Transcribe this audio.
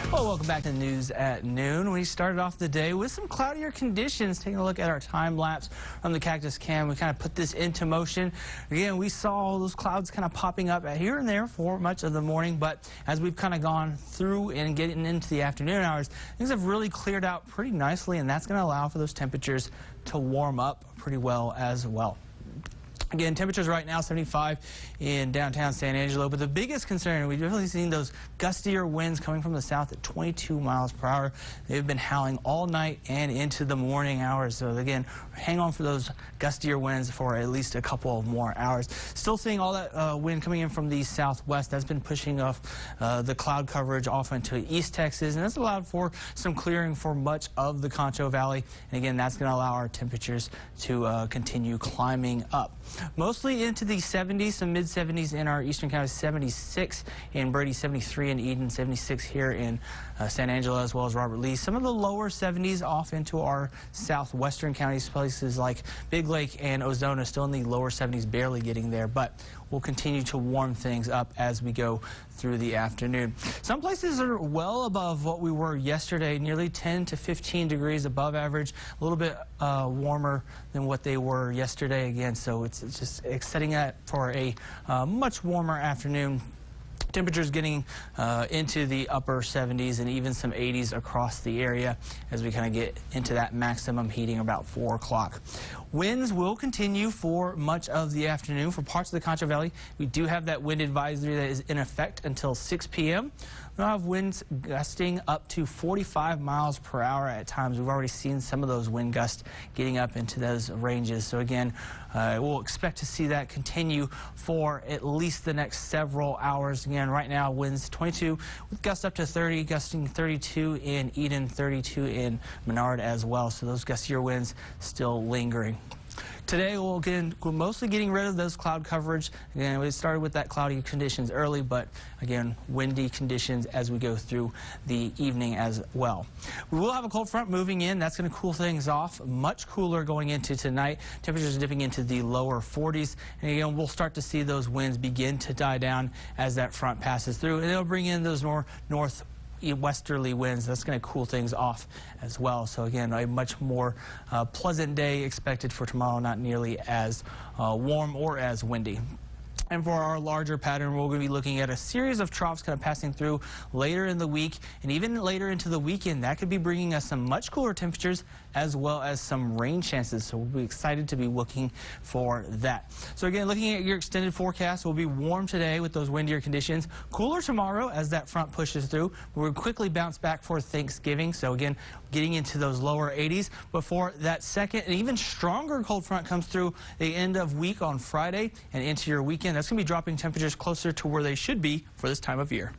Well, welcome back to the news at noon. We started off the day with some cloudier conditions. Taking a look at our time lapse from the Cactus Cam, we kind of put this into motion. Again, we saw those clouds kind of popping up here and there for much of the morning, but as we've kind of gone through and getting into the afternoon hours, things have really cleared out pretty nicely, and that's going to allow for those temperatures to warm up pretty well as well. Again, temperatures right now 75 in downtown San Angelo, but the biggest concern, we've really seen those gustier winds coming from the south at 22 miles per hour. They've been howling all night and into the morning hours. So again, hang on for those gustier winds for at least a couple of more hours. Still seeing all that wind coming in from the southwest. That's been pushing off the cloud coverage off into East Texas, and that's allowed for some clearing for much of the Concho Valley. And again, that's going to allow our temperatures to continue climbing up. Mostly into the 70s, some mid-70s in our eastern counties, 76 in Brady, 73 in Eden, 76 here in San Angelo, as well as Robert Lee. Some of the lower 70s off into our southwestern counties, places like Big Lake and Ozona, still in the lower 70s, barely getting there, but we'll continue to warm things up as we go through the afternoon. Some places are well above what we were yesterday, nearly 10 to 15 degrees above average, a little bit warmer than what they were yesterday again, so it's just setting up for a much warmer afternoon. Temperatures getting into the upper 70s and even some 80s across the area as we kind of get into that maximum heating about 4 o'clock. Winds will continue for much of the afternoon for parts of the Concho Valley. We do have that wind advisory that is in effect until 6 p.m. We'll have winds gusting up to 45 miles per hour at times. We've already seen some of those wind gusts getting up into those ranges. So again, we'll expect to see that continue for at least the next several hours. Again, right now, winds 22 with gusts up to 30, gusting 32 in Eden, 32 in Menard as well. So those gustier winds still lingering. Today, we'll mostly getting rid of those cloud coverage. Again, we started with that cloudy conditions early, but again, windy conditions as we go through the evening as well. We will have a cold front moving in. That's going to cool things off. Much cooler going into tonight. Temperatures dipping into the lower 40s. And again, we'll start to see those winds begin to die down as that front passes through. And it'll bring in those more northwesterly winds. That's going to cool things off as well. So again, a much more pleasant day expected for tomorrow, not nearly as warm or as windy. And for our larger pattern, we're going to be looking at a series of troughs kind of passing through later in the week and even later into the weekend. That could be bringing us some much cooler temperatures as well as some rain chances. So we'll be excited to be looking for that. So again, looking at your extended forecast, we'll be warm today with those windier conditions. Cooler tomorrow as that front pushes through. We'll quickly bounce back for Thanksgiving. So again, getting into those lower 80s before that second and even stronger cold front comes through the end of week on Friday and into your weekend. That's going to be dropping temperatures closer to where they should be for this time of year.